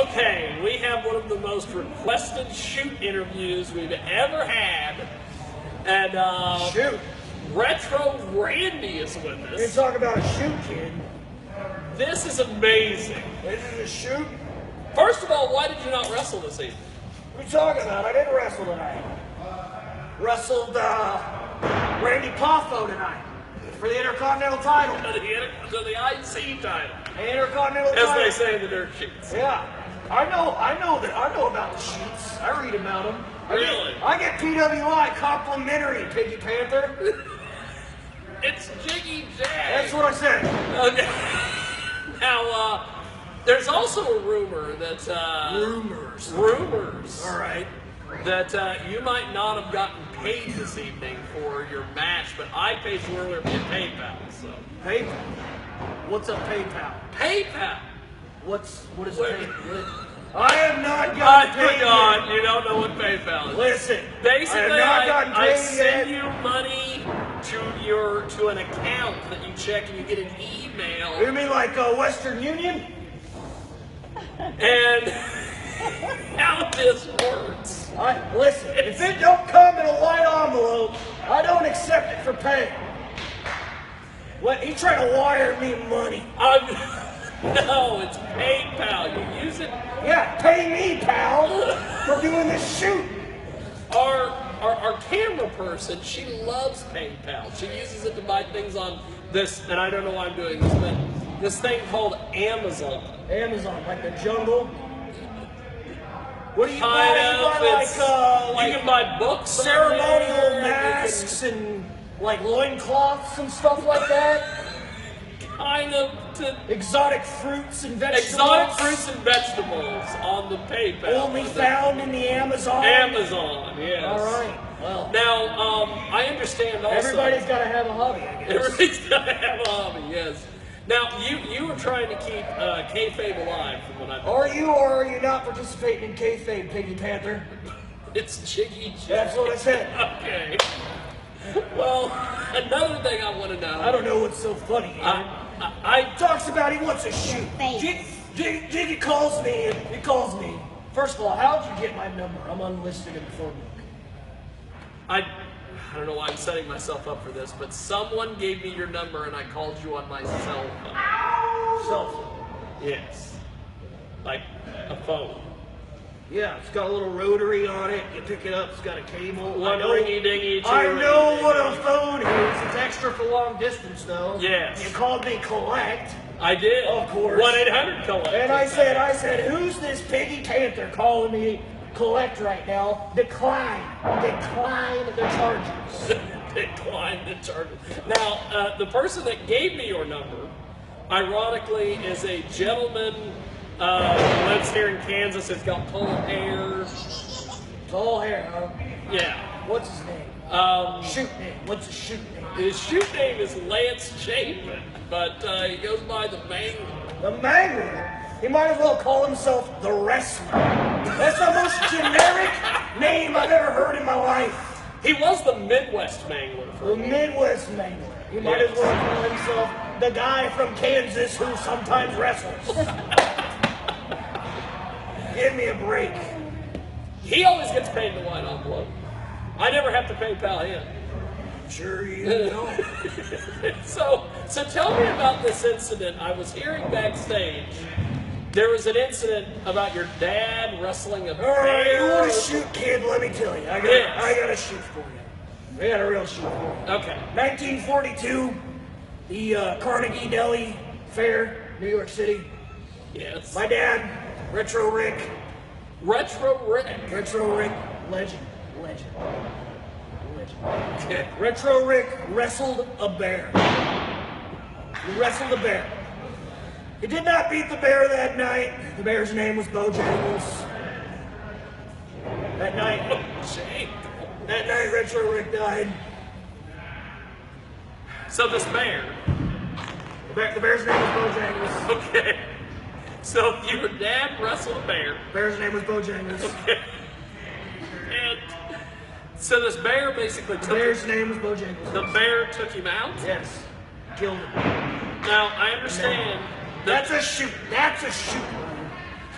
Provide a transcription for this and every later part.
Okay, we have one of the most requested shoot interviews we've ever had. And Shoot. Retro Randy is with You us. talk about a shoot, kid. This is amazing. This is a shoot? First of all, why did you not wrestle this evening? What are you talking about? I didn't wrestle tonight. Wrestled Randy Poffo tonight for the Intercontinental title. To the IC title, The Intercontinental as title. they say in the dirt sheets. Yeah. I know about the sheets. I read about them. Really? I get PWI complimentary, Piggy Panther. It's Jiggy Jag. That's what I said. Okay. Now, there's also a rumor that Rumors. All right. that you might not have gotten paid this evening for your match, but I paid you earlier via PayPal. So PayPal. What's a PayPal? PayPal. What is a Wait. PayPal? I have not gotten paid Good God, yet. you don't know what PayPal is. Listen, Basically, I have not gotten I paid send yet. you money to an account that you check, and you get an email. You mean like Western Union? And how this works. Listen, if it don't come in a white envelope, I don't accept it for pay. What? He trying to wire me money? No, it's PayPal. You use it. Yeah, pay me, pal, for doing this shoot. Our camera person, she loves PayPal. She uses it to buy things on this, and I don't know why I'm doing this, but this thing called Amazon. Amazon, like the jungle. What do you Kind buy? of. You buy You like can buy books, on ceremonial there, masks and like loincloths and stuff like that. kind of to Exotic fruits and vegetables. exotic fruits and vegetables on the PayPal. Only found in the Amazon. Amazon, yes. All right. Well, Now, I understand also. everybody's got to have a hobby, I guess. Everybody's got to have a hobby, yes. Now, you were trying to keep kayfabe alive from what I Are you or are you not participating in kayfabe, Piggy Panther? It's Jiggy Jag. That's what I said. Okay. Well, another thing I want to know. I don't know what's so funny. I Talks about he wants a shoot. Jiggy calls me and he calls me. First of all, how'd you get my number? I'm unlisted in the phone book. I don't know why I'm setting myself up for this, but someone gave me your number and I called you on my cell phone. Cell phone. Yes. Like a phone. Yeah, it's got a little rotary on it. You pick it up, it's got a cable. One ringy dingy, two I know ringy what dingy. a phone is. It's extra for long distance, though. Yes. You called me collect. I did. Of course. 1-800-COLLECT. And I said, who's this Piggy Panther calling me collect right now? Decline the charges. Decline the charges. Now, the person that gave me your number, ironically, is a gentleman who lives here in Kansas. Has got tall hair. Tall hair, huh? Yeah. What's his name? Shoot name. What's his shoot name? His shoot name is Lance Chapin, but he goes by the Mangler. The Mangler? He might as well call himself the Wrestler. That's the most generic name I've ever heard in my life. He was the Midwest Mangler. The Midwest Mangler. He might as well call himself the guy from Kansas who sometimes wrestles. Give me a break. He always gets paid in the white envelope. I never have to PayPal him. Sure you don't. So tell me about this incident. I was hearing backstage. There was an incident about your dad wrestling a All right, you bear. want to shoot, kid? Let me tell you. I got a shoot for you. I got a real shoot for you. Okay. 1942, the Carnegie Deli Fair, New York City. Yes. My dad, Retro Rick, Retro Rick. legend. Okay. Retro Rick wrestled a bear. He wrestled a bear. He did not beat the bear that night. The bear's name was Bojangles. That night, Retro Rick died. So this bear. The bear's name was Bojangles. Okay. So your dad wrestled a bear. The bear's name was Bojangles. Okay. And so this bear basically The took bear's name was Bojangles. the bear took him out. Yes. Killed him. Now I understand that That's a shoot.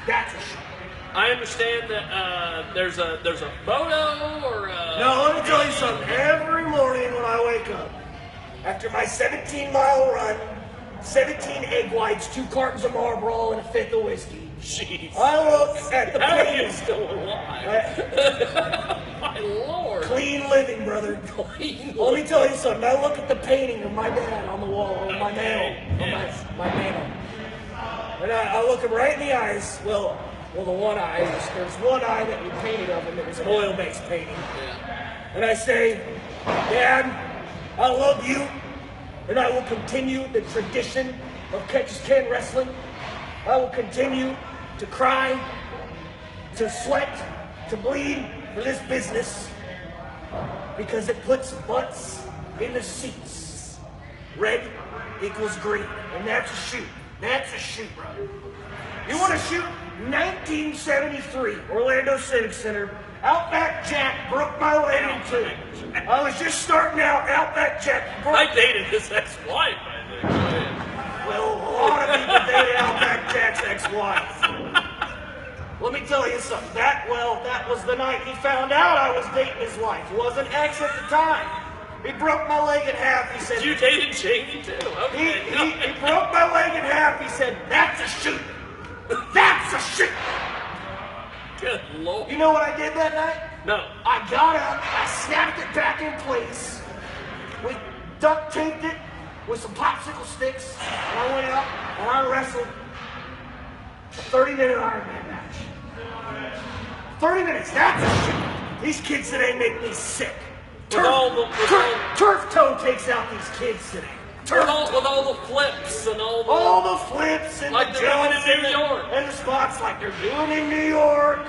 That's a shoot. I understand that there's a photo or a... No, let me tell you something. Every morning when I wake up, after my 17-mile run, 17 egg whites, 2 cartons of Marlboro, and a 5th of whiskey, Jeez. I look at the How are painting. you still alive? My Lord. Clean living, brother. Clean Let me tell you something. I look at the painting of my dad on the wall, on my mantle, yes. on my mantle. And I look him right in the eyes. Well, the one eye. There's one eye that we painted of him that was an oil-based painting. Yeah. And I say, Dad, I love you, and I will continue the tradition of Catch-as-Can wrestling. I will continue to cry, to sweat, to bleed for this business, because it puts butts in the seats. Red equals green, and that's a shoot. That's a shoot, brother. You want to shoot? 1973, Orlando Civic Center. Outback Jack broke my leg in two. I was just starting out. Outback Jack broke. I dated his ex-wife, I think. Go ahead. Well, a lot of people dated Outback Jack's ex-wife. Let me tell you something. That was the night he found out I was dating his wife. He wasn't ex at the time. He broke my leg in half. He said, You dated Jamie too? Okay. he broke my leg in half. He said, that's a shoot. That's a shoot. Good Lord. You know what I did that night? No. I got up, I snapped it back in place. We duct taped it with some popsicle sticks, and I went out and I wrestled a 30-minute Iron Man match. 30 minutes, that's a shoot. These kids today make me sick. Turf toe takes out these kids today. With all the flips and all the flips and like the they're doing jumps in New York. and the spots like they're doing in New York.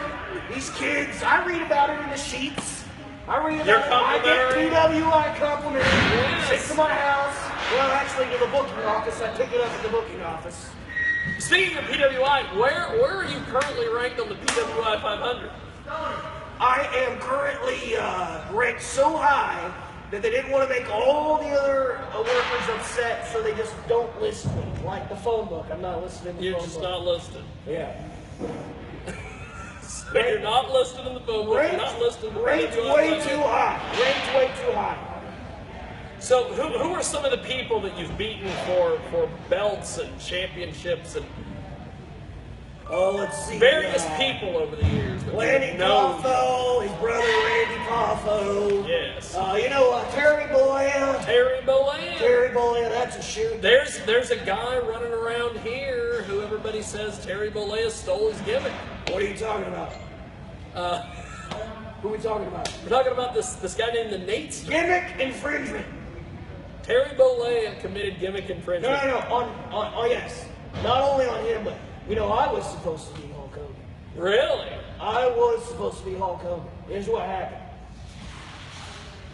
These kids, I read about it in the sheets. I read about it. I get PWI complimentary. Yes. Sent to my house. Well, actually, to the booking office. I pick it up at the booking office. Speaking of PWI, where are you currently ranked on the PWI 500? I am currently ranked so high that they didn't want to make all the other workers upset, so they just don't list me. Like the phone book, I'm not listed in the phone book. You're just not listed. Yeah. So you're not listed in the phone book. You're not listed in the ranked PWI way 500. too high. Ranked way too high. So who are some of the people that you've beaten for belts and championships and Let's see. various people over the years? Lanny Poffo, his brother Randy Poffo. Yes. Terry Bollea. Terry Bollea. Terry Bollea, that's a shoot. There's a guy running around here who everybody says Terry Bollea stole his gimmick. What are you talking about? Who are we talking about? We're talking about this guy named the Nate. Gimmick infringement. Terry Bollea committed gimmick infringement. No. On yes. Not only on him, but I was supposed to be Hulk Hogan. Really? I was supposed to be Hulk Hogan. Here's what happened.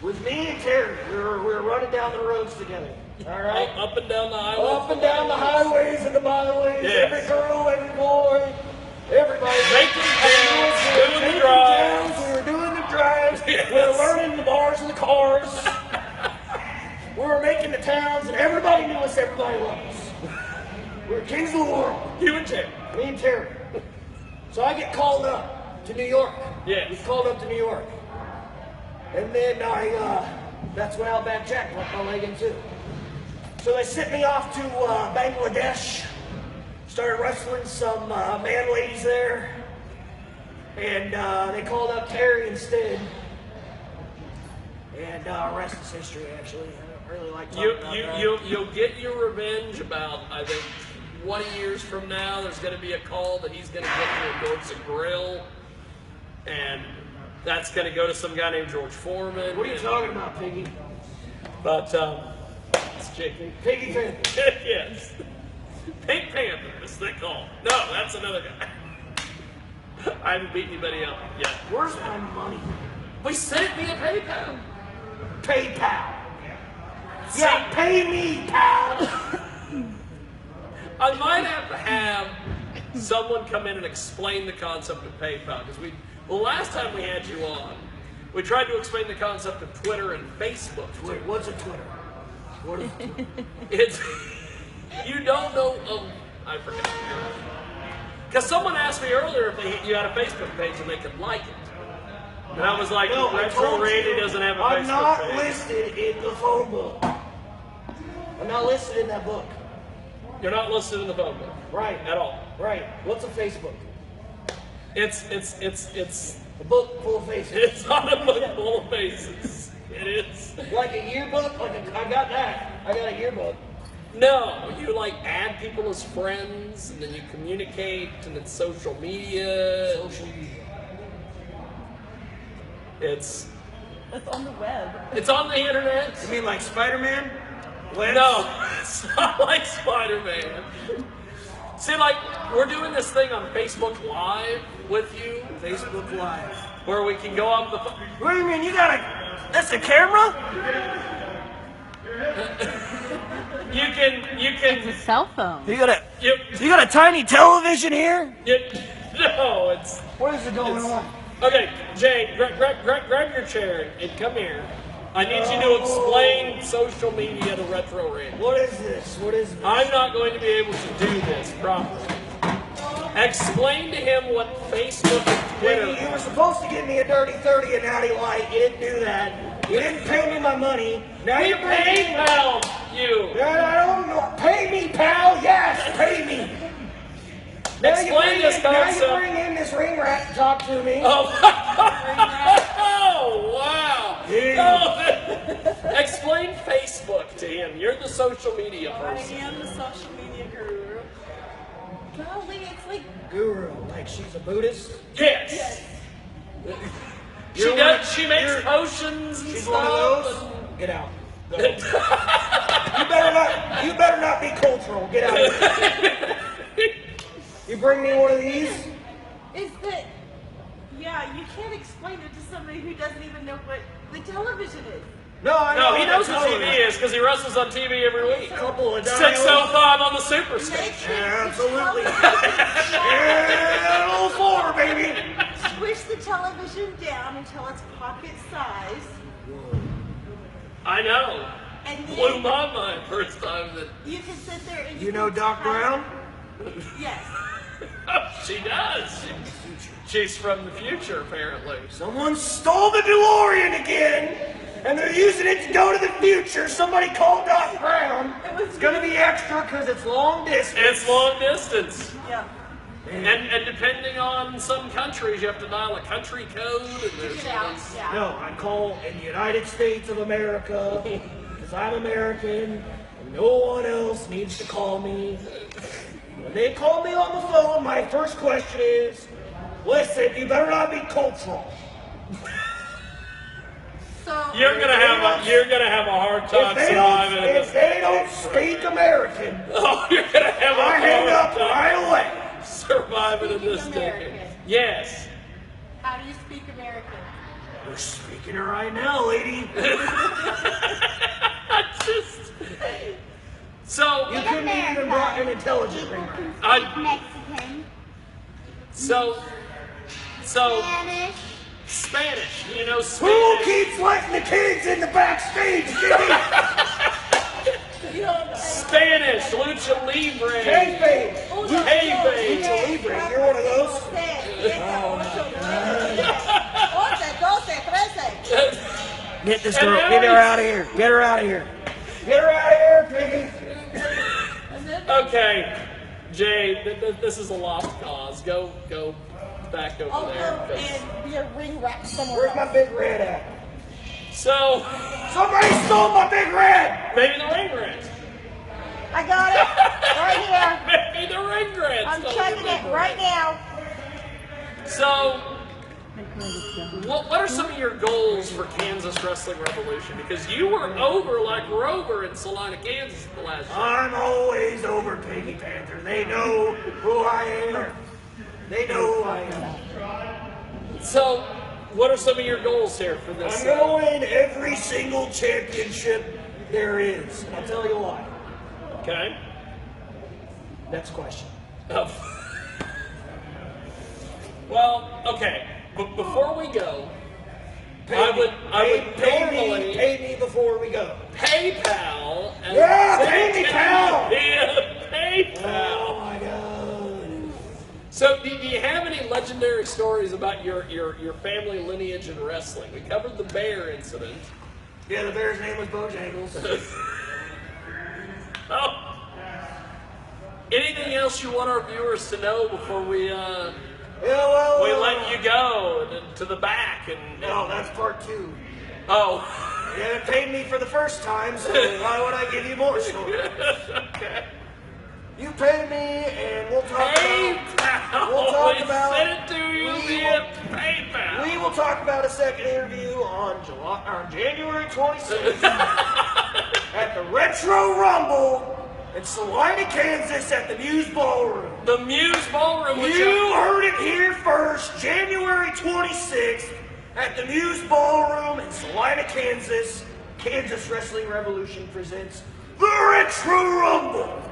With me and Terry, we were running down the roads together. All right? Up and down the highways. Up and down the highways and the byways. Yes. Every girl, every boy, everybody. Making towns, doing the drives. We were doing the drives. Yes. We were learning the bars and the cars. We were making the towns, and everybody knew us. Everybody loved us. We were kings of the world. You and Terry. Me and Terry. So I get called up to New York. Yes. We called up to New York. And then that's when Outback Jack broke my leg in two. So they sent me off to Bangladesh. Started wrestling some man ladies there. And they called up Terry instead. And rest is history, actually. I don't really like talking about that. You'll get your revenge about, I think, 20 years from now. There's going to be a call that he's going to get you a Dorks Grill. And that's going to go to some guy named George Foreman. What are you talking about, Piggy? But, it's Jiggy. Piggy Panther. Yes. Pink Panther is they call. No, that's another guy. I haven't beaten anybody up yet. Where's my money? We sent it via PayPal. PayPal. Yeah, pay me, pal. I might have to have someone come in and explain the concept of PayPal, because the last time we had you on, we tried to explain the concept of Twitter and Facebook. Wait, what's a Twitter? What is Twitter? It's you don't know. I forgot. Because someone asked me earlier if you had a Facebook page and they could like it. And I was like, No, I Retro told Randy you, doesn't have a I'm Facebook not page. listed in the phone book. I'm not listed in that book. You're not listed in the phone book. Right. At all. Right. What's a Facebook? It's A book full of faces. It's not a book full of faces. It is. Like a yearbook? I got that. I got a yearbook. No, you like add people as friends, and then you communicate, and it's social media. Social media. It's on the web. It's on the internet. You mean like Spider-Man? Webs? No, it's not like Spider-Man. See, like, we're doing this thing on Facebook Live with you, Facebook Live. where we can go on the What do you mean? You got that's a camera? you can It's a cell phone. You got you, a tiny television here? no, it's What is it going on? okay. Jay, grab your chair and come here. I need you to explain social media to Retro Randy. What is this? What is this? I'm not going to be able to do this properly. Explain to him what Facebook and Twitter. You were supposed to give me a dirty 30 and Natty Light. You didn't do that. You didn't pay me my money. Now We you're paid pal you. I don't know. Pay me, pal. Yes, pay me. Now Explain this Now concept. you bring in this ring rat to talk to me. Oh, oh wow. Oh, explain Facebook to him. You're the social media I person. am the social media guru. Golly, it's like Guru, like she's a Buddhist. Yes. She You're does. one- She makes you're- potions and She's stuff. one of those. Get out. Go. You better not be cultural. Get out of here. You bring me one of these? is that yeah, you can't explain it to somebody who doesn't even know what the television is. No, I know. No, he knows what totally. TV is because he wrestles on TV every week. Couple of 6:05 on the Super Station. Matrix, Yeah, the absolutely. television Yeah, a little slower, baby. Squish the television down until it's pocket size, I know. and Blew then my mind first time that you can sit there and You know can Doc type- Brown? Yes. she does. She's from the future, apparently. Someone stole the DeLorean again, and they're using it to go to the future. Somebody called Doc Brown. It's gonna be extra because it's long distance. It's long distance. Yeah. And depending on some countries, you have to dial a country code. And there's, Get out. Yeah. No, I call in the United States of America because I'm American, and no one else needs to call me. When they call me on the phone, my first question is, listen, you better not be cultural. So you're gonna have a hard time surviving in If this. they don't speak American, Oh, you're gonna have a I hang hard up time right away. surviving in this Speaking decade. American. Yes. how do you speak American? We're speaking it right now, lady. Just so You couldn't even brought an intelligent ringer. Mexican, so Spanish, Spanish. You know Who Spanish. keeps letting the kids in the backstage, Jimmy? Spanish, lucha libre. Kayfabe. Kayfabe. Lucha Libre, you're one of those? Get this girl, get her out of here. Get her out of here. Get her out of here, Piggy. Okay, Jay, this is a lost cause. Go back over I'll there. go 'cause- and be a ring rack somewhere Where's my else. big red at? So Somebody stole my big red! maybe the ring rat. I got it right here. Maybe the ring rat. I'm stole checking the it ring right now. So, what are some of your goals for Kansas Wrestling Revolution? Because you were over like Rover in Salina, Kansas the last year. I'm always over Piggy Panther. They know who I am. They know who I am. So, what are some of your goals here for this? I'm gonna win every single championship there is. And I'll tell you why. Okay. Next question. Oh. Well, okay. But before we go, I would normally pay me before we go. PayPal. And Yeah, pay me, pal. Yeah, PayPal. Oh my God. So, do you have any legendary stories about your family lineage in wrestling? We covered the bear incident. Yeah, the bear's name was Bojangles. Oh. Anything else you want our viewers to know before we let you go to the back? No, that's part 2. Oh. You haven't paid me for the first time, so why would I give you more stories? Okay. You pay me, and we'll talk PayPal. We'll talk We about. sent it to you via PayPal. We will talk about a second interview on January 26th at the Retro Rumble in Salina, Kansas, at the Muse Ballroom. The Muse Ballroom. You heard it here first. January 26th at the Muse Ballroom in Salina, Kansas. Kansas Wrestling Revolution presents the Retro Rumble.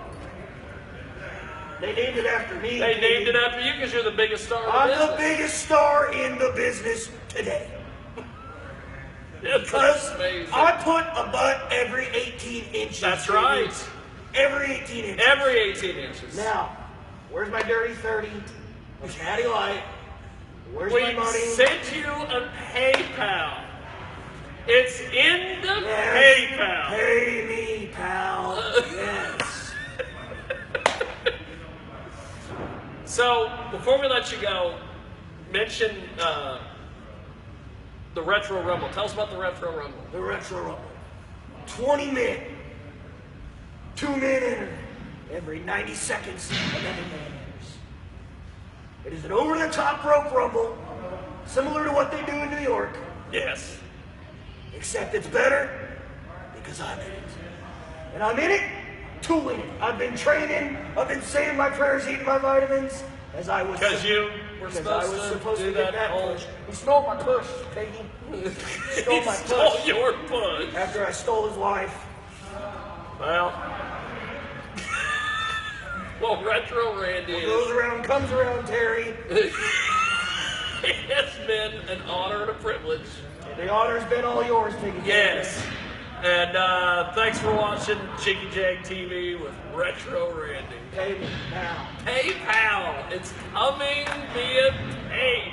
They named it after me. They named it after you because you're the biggest star in the I'm business. the biggest star in the business today. Because amazing. I put a butt every 18 inches. That's right. Every 18 inches. Every 18 inches. Now, where's my dirty 30 of Natty Light? Where's my We money? sent you a PayPal. It's in the Yes. PayPal. Pay me, pal. Yes. So, before we let you go, mention the Retro Rumble. Tell us about the Retro Rumble. The Retro Rumble. 20 men. 2 men enter. Every 90 seconds, another man enters. It is an over-the-top rope rumble, similar to what they do in New York, Yes. except it's better because I'm in it. And I'm in it to win it. I've been training, I've been saying my prayers, eating my vitamins, as I was Because you were because I was supposed supposed to to do get that whole... push. He stole my push, Peggy. He Stole my stole push. your push. After I stole his wife. Well, Retro Randy What goes around comes around, Terry. it has been an honor and a privilege. The honor's been all yours, Peggy. Yes. And thanks for watching Jiggy Jag TV with Retro Randy. Pay me now. PayPal. It's coming via PayPal.